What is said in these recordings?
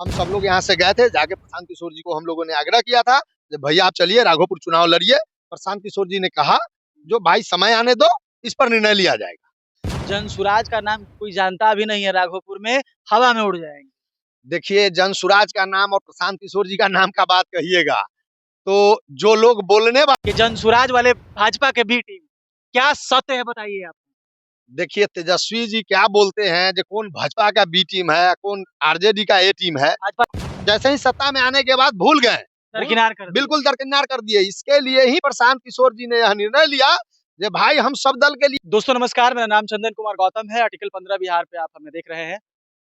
हम सब लोग यहाँ से गए थे, जाके प्रशांत किशोर जी को हम लोगों ने आग्रह किया था कि भैया आप चलिए राघोपुर चुनाव लड़िए। प्रशांत किशोर जी ने कहा जो भाई समय आने दो, इस पर निर्णय लिया जाएगा। जनसुराज का नाम कोई जानता भी नहीं है राघोपुर में, हवा में उड़ जाएंगे। देखिए, जनसुराज का नाम और प्रशांत किशोर जी का नाम का बात कहिएगा तो जो लोग बोलने कि जनसुराज वाले भाजपा के बी टीम, क्या सत्य है बताइए आप। देखिए, तेजस्वी जी क्या बोलते हैं जो कौन भाजपा का बी टीम है, कौन आरजेडी का ए टीम है। जैसे ही सत्ता में आने के बाद भूल गए, दरकिनार कर दिए। बिल्कुल दरकिनार कर दिए। इसके लिए ही प्रशांत किशोर जी ने यह निर्णय लिया कि भाई हम सब दल के लिए। दोस्तों नमस्कार, मेरा नाम चंदन कुमार गौतम है। आर्टिकल 15 बिहार पे आप हमें देख रहे हैं।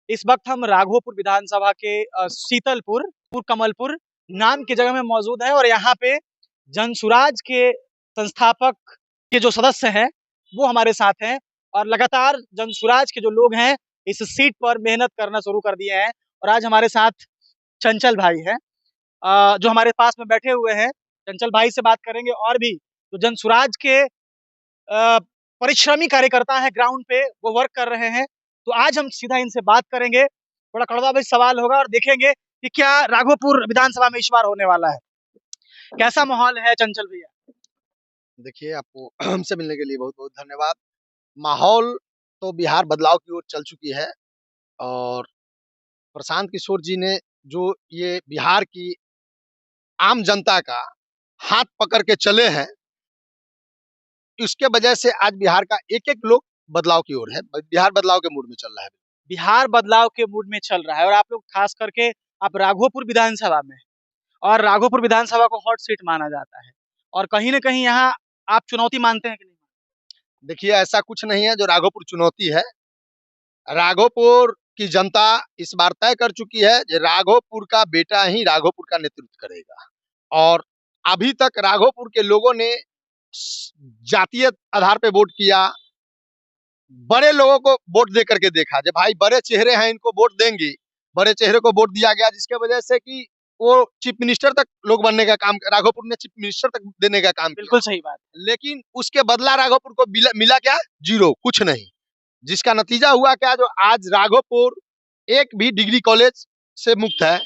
इस वक्त हम राघोपुर विधानसभा के शीतलपुर कमलपुर नाम की जगह में मौजूद है और यहाँ पे जनसुराज के संस्थापक के जो सदस्य हैं वो हमारे साथ हैं और लगातार जनसुराज के जो लोग हैं इस सीट पर मेहनत करना शुरू कर दिए हैं। और आज हमारे साथ चंचल भाई हैं जो हमारे पास में बैठे हुए हैं। चंचल भाई से बात करेंगे और भी तो जनसुराज के परिश्रमी कार्यकर्ता है, ग्राउंड पे वो वर्क कर रहे हैं। तो आज हम सीधा इनसे बात करेंगे, थोड़ा कड़वा भी सवाल होगा और देखेंगे कि क्या राघोपुर विधानसभा में इस बार होने वाला है। कैसा माहौल है चंचल भैया? देखिए, आपको हमसे मिलने के लिए बहुत बहुत धन्यवाद। माहौल तो बिहार बदलाव की ओर चल चुकी है और प्रशांत किशोर जी ने जो ये बिहार की आम जनता का हाथ पकड़ के चले हैं, इसके वजह से आज बिहार का एक एक लोग बदलाव की ओर है। बिहार बदलाव के मूड में चल रहा है। बिहार बदलाव के मूड में चल रहा है और आप लोग खास करके आप राघोपुर विधानसभा में, और राघोपुर विधानसभा को हॉट सीट माना जाता है और कहीं ना कहीं यहाँ आप चुनौती मानते हैं कि नहीं? देखिए, ऐसा कुछ नहीं है जो राघोपुर चुनौती है। राघोपुर की जनता इस बार तय कर चुकी है कि राघोपुर का बेटा ही राघोपुर का नेतृत्व करेगा। और अभी तक राघोपुर के लोगों ने जातीय आधार पे वोट किया, बड़े लोगों को वोट दे करके देखा जो भाई बड़े चेहरे हैं इनको वोट देंगे। बड़े चेहरे को वोट दिया गया, जिसके वजह से कि वो चीफ मिनिस्टर तक लोग बनने का काम, राघोपुर ने चीफ मिनिस्टर तक देने का काम किया। बिल्कुल सही बात। लेकिन उसके बदला राघोपुर को मिला क्या? जीरो, कुछ नहीं। जिसका नतीजा हुआ क्या, जो आज राघोपुर एक भी डिग्री कॉलेज से मुक्त है।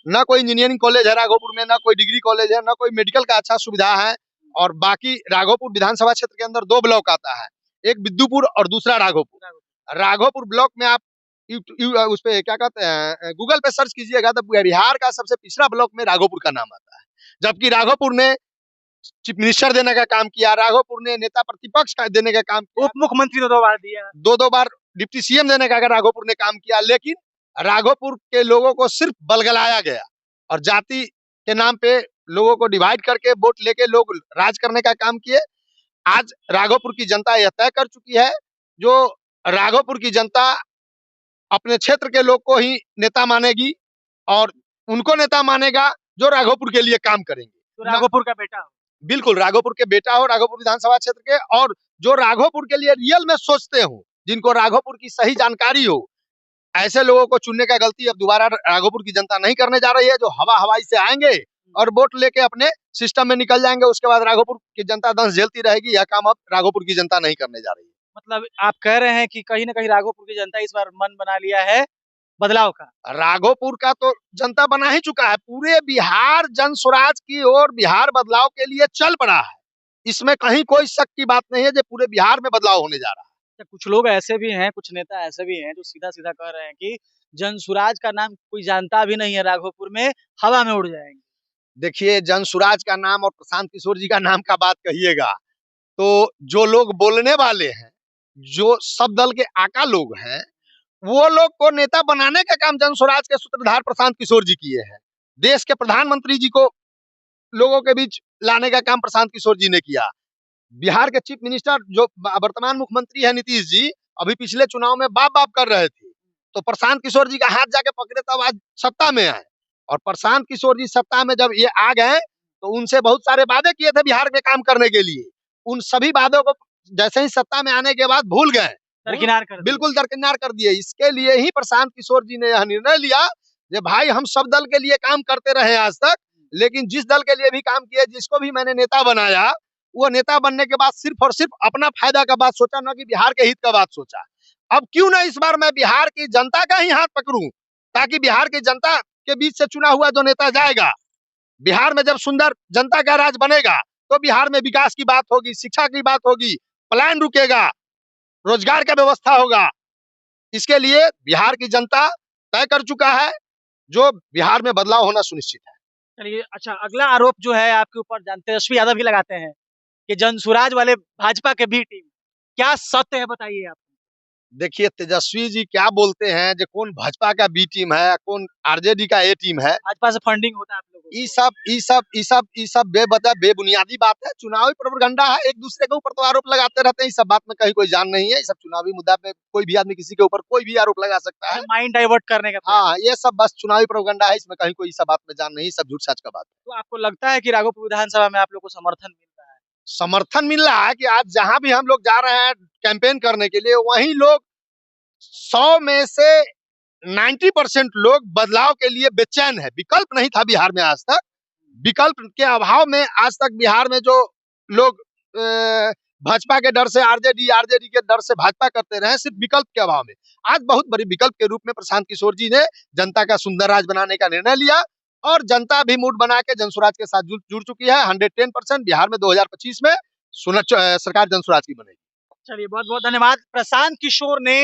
ना कोई इंजीनियरिंग कॉलेज है राघोपुर में, ना कोई डिग्री कॉलेज है, ना कोई मेडिकल का अच्छा सुविधा है। और बाकी राघोपुर विधानसभा क्षेत्र के अंदर 2 ब्लॉक आता है, एक विद्युपुर और दूसरा राघोपुर। राघोपुर ब्लॉक में आप उस पे क्या कहते हैं, गूगल पे सर्च कीजिएगा तो बिहार का सबसे पिछड़ा ब्लॉक में राघोपुर का नाम आता है। जबकि राघोपुर ने चीफ मिनिस्टर देने का काम किया, राघोपुर ने नेता प्रतिपक्ष का देने का काम किया, उप मुख्यमंत्री ने 2 बार दिया, 2 बार डिप्टी सीएम देने का राघोपुर ने काम किया। लेकिन राघोपुर के लोगों को सिर्फ बलगलाया गया और जाति के नाम पे लोगों को डिवाइड करके वोट लेके लोग राज करने का काम किए। आज राघोपुर की जनता यह तय कर चुकी है, जो राघोपुर की जनता अपने क्षेत्र के लोग को ही नेता मानेगी और उनको नेता मानेगा जो राघोपुर के लिए काम करेंगे। तो राघोपुर का बेटा हो। बिल्कुल, राघोपुर के बेटा हो, राघोपुर विधानसभा क्षेत्र के, और जो राघोपुर के लिए रियल में सोचते हो, जिनको राघोपुर की सही जानकारी हो, ऐसे लोगों को चुनने का गलती अब दोबारा राघोपुर की जनता नहीं करने जा रही है। जो हवा हवाई से आएंगे और वोट लेके अपने सिस्टम में निकल जाएंगे, उसके बाद राघोपुर की जनता दंश झेलती रहेगी। यह काम अब राघोपुर की जनता नहीं करने जा रही है। मतलब आप कह रहे हैं कि कहीं ना कहीं राघोपुर की जनता इस बार मन बना लिया है बदलाव का। राघोपुर का तो जनता बना ही चुका है, पूरे बिहार जनसुराज की ओर, बिहार बदलाव के लिए चल पड़ा है। इसमें कहीं कोई शक की बात नहीं है जो पूरे बिहार में बदलाव होने जा रहा है। कुछ लोग ऐसे भी हैं, कुछ नेता ऐसे भी हैं जो सीधा सीधा कह रहे हैं कि जनसुराज का नाम कोई जानता भी नहीं है राघोपुर में, हवा में उड़ जाएंगे। देखिए, जनसुराज का नाम और प्रशांत किशोर जी का नाम का बात कहिएगा तो जो लोग बोलने वाले हैं, जो सब दल के आका लोग हैं, वो लोग को नेता बनाने का काम जनसुराज के सूत्रधार प्रशांत किशोर जी किए हैं। देश के प्रधानमंत्री जी को लोगों के बीच लाने का काम प्रशांत किशोर जी ने किया। बिहार के चीफ मिनिस्टर जो वर्तमान मुख्यमंत्री है नीतीश जी, अभी पिछले चुनाव में बाप बाप कर रहे थे, तो प्रशांत किशोर जी का हाथ जाके पकड़े तब आज सत्ता में आए। और प्रशांत किशोर जी सत्ता में जब ये आ गए तो उनसे बहुत सारे वादे किए थे बिहार में काम करने के लिए। उन सभी वादों को जैसे ही सत्ता में आने के बाद भूल गए, बिल्कुल दरकिनार कर दिए। इसके लिए ही प्रशांत किशोर जी ने यह निर्णय लिया कि भाई हम सब दल के लिए काम करते रहे आज तक, लेकिन जिस दल के लिए भी काम किए, जिसको भी मैंने नेता बनाया, वो नेता बनने के बाद सिर्फ और सिर्फ अपना फायदा का बात सोचा, ना कि बिहार के हित का बात सोचा। अब क्यों ना इस बार मैं बिहार की जनता का ही हाथ पकड़ूं, ताकि बिहार की जनता के बीच से चुना हुआ जो नेता जाएगा, बिहार में जब सुंदर जनता का राज बनेगा तो बिहार में विकास की बात होगी, शिक्षा की बात होगी, पलायन रुकेगा, रोजगार का व्यवस्था होगा। इसके लिए बिहार की जनता तय कर चुका है, जो बिहार में बदलाव होना सुनिश्चित है। चलिए, अच्छा, अगला आरोप जो है आपके ऊपर तेजस्वी यादव भी लगाते हैं कि जनसुराज वाले भाजपा के बी टीम, क्या सत्य है बताइए आप? देखिए तेजस्वी जी क्या बोलते हैं जो कौन भाजपा का बी टीम है, कौन आरजेडी का ए टीम है, भाजपा से फंडिंग होता है आप लोगों ये को। सब बेबुनियादी बात है, चुनावी प्रोपेगेंडा है, एक दूसरे के ऊपर तो आरोप लगाते रहते हैं। इस सब बात में कहीं कोई जान नहीं है। इस सब चुनावी मुद्दा पे कोई भी आदमी किसी के ऊपर कोई भी आरोप लगा सकता है। माइंड डाइवर्ट करने का प्रयास। हाँ, ये सब बस चुनावी प्रोपेगेंडा है, इसमें कहीं कोई इस सब बात में जान नहीं, सब झूठ सच का बात है। तो आपको लगता है कि राघोपुर विधानसभा में आप लोग को समर्थन मिल रहा है? समर्थन मिल रहा है कि आज जहां भी हम लोग जा रहे हैं कैंपेन करने के लिए, वहीं लोग 100 में से 90% लोग बदलाव के लिए बेचैन है। विकल्प नहीं था बिहार में आज तक, विकल्प के अभाव में आज तक बिहार में जो लोग भाजपा के डर से आरजेडी, आरजेडी के डर से भाजपा करते रहे, सिर्फ विकल्प के अभाव में आज बहुत बड़ी विकल्प के रूप में प्रशांत किशोर जी ने जनता का सुंदर राज बनाने का निर्णय लिया और जनता भी मूड बना के जनसुराज के साथ जुड़ चुकी है। 110% बिहार में 2025 में सरकार जनसुराज की बनेगी। चलिए, बहुत बहुत धन्यवाद। प्रशांत किशोर ने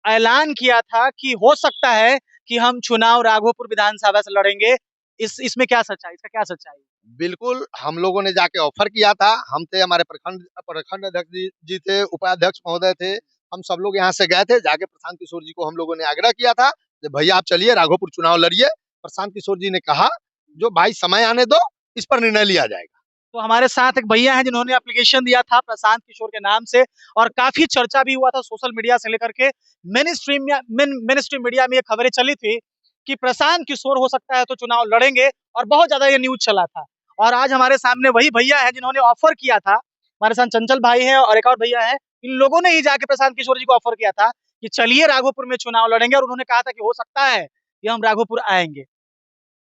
ऐलान किया था कि हो सकता है कि हम चुनाव राघोपुर विधानसभा से लड़ेंगे। इसमें क्या सच्चाई, इसका क्या सच्चाई? बिल्कुल, हम लोगों ने जाके ऑफर किया था, हम थे, हमारे प्रखंड अध्यक्ष जी थे, उपाध्यक्ष महोदय थे, हम सब लोग यहाँ से गए थे, जाके प्रशांत किशोर जी को हम लोगों ने आग्रह किया था कि भैया आप चलिए राघोपुर चुनाव लड़िए। प्रशांत किशोर जी ने कहा जो भाई समय आने दो, इस पर निर्णय लिया जाएगा। तो हमारे साथ एक भैया हैं जिन्होंने एप्लीकेशन दिया था प्रशांत किशोर के नाम से और काफी चर्चा भी हुआ था सोशल मीडिया से लेकर के मेन स्ट्रीम मीडिया में ये खबरें चली थी कि प्रशांत किशोर हो सकता है तो चुनाव लड़ेंगे और बहुत ज्यादा ये न्यूज चला था। और आज हमारे सामने वही भैया है जिन्होंने ऑफर किया था। हमारे साथ चंचल भाई है और एक और भैया है। इन लोगों ने ही जाके प्रशांत किशोर जी को ऑफर किया था कि चलिए राघोपुर में चुनाव लड़ेंगे और उन्होंने कहा था कि हो सकता है कि हम राघोपुर आएंगे।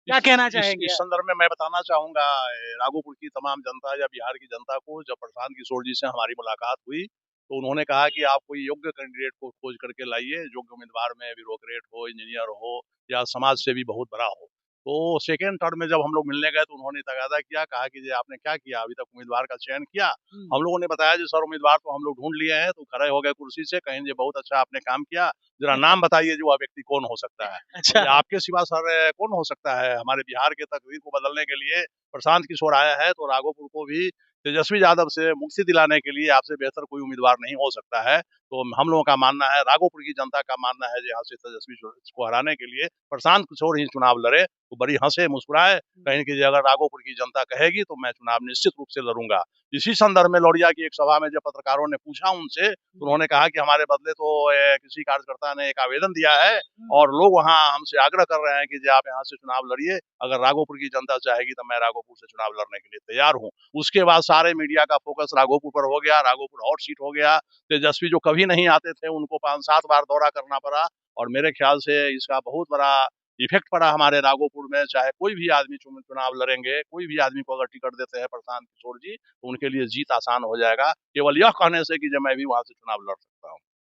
क्या कहना चाहेंगे? इस संदर्भ में मैं बताना चाहूंगा राघोपुर की तमाम जनता या बिहार की जनता को, जब प्रशांत किशोर जी से हमारी मुलाकात हुई तो उन्होंने कहा कि आप कोई योग्य कैंडिडेट को खोज करके लाइए, योग्य उम्मीदवार में ब्यूरोक्रेट हो, इंजीनियर हो या समाज से भी बहुत बड़ा हो। तो सेकेंड टर्म में जब हम लोग मिलने गए तो उन्होंने तगादा किया, कहा कि आपने क्या किया, अभी तक उम्मीदवार का चयन किया? हम लोगों ने बताया जी सर उम्मीदवार तो हम लोग ढूंढ लिए हैं। तो खड़े हो गए कुर्सी से, कहें जी बहुत अच्छा आपने काम किया, जरा नाम बताइए जो वह व्यक्ति कौन हो सकता है। अच्छा, आपके सिवा सर कौन हो सकता है? हमारे बिहार के तकदीर को बदलने के लिए प्रशांत किशोर आया है, तो राघोपुर को भी तेजस्वी यादव से मुक्ति दिलाने के लिए आपसे बेहतर कोई उम्मीदवार नहीं हो सकता है। तो हम लोगों का मानना है, राघोपुर की जनता का मानना है, यहाँ से तेजस्वी को हराने के लिए प्रशांत किशोर ही चुनाव लड़े। तो बड़ी हंसे मुस्कुराए, कहीं कि अगर राघोपुर की जनता कहेगी तो मैं चुनाव निश्चित रूप से लड़ूंगा। इसी संदर्भ में लौरिया की एक सभा में जब पत्रकारों ने पूछा उनसे, तो उन्होंने कहा कि हमारे बदले तो किसी कार्यकर्ता ने एक आवेदन दिया है और लोग वहाँ हमसे आग्रह कर रहे हैं कि आप यहाँ से चुनाव लड़िए, अगर राघोपुर की जनता चाहेगी तो मैं राघोपुर से चुनाव लड़ने के लिए तैयार हूँ। उसके बाद सारे मीडिया का फोकस राघोपुर पर हो गया, राघोपुर हॉट सीट हो गया। तेजस्वी जो कभी नहीं आते थे उनको 5-7 बार दौरा करना पड़ा और मेरे ख्याल से इसका बहुत बड़ा इफेक्ट पड़ा हमारे राघोपुर में। चाहे कोई भी आदमी चुनाव लड़ेंगे, कोई भी आदमी को अगर टिकट देते हैं प्रशांत किशोर जी, तो उनके लिए जीत आसान हो जाएगा, केवल यह कहने से कि जब मैं भी वहां से चुनाव लड़ सकता हूँ।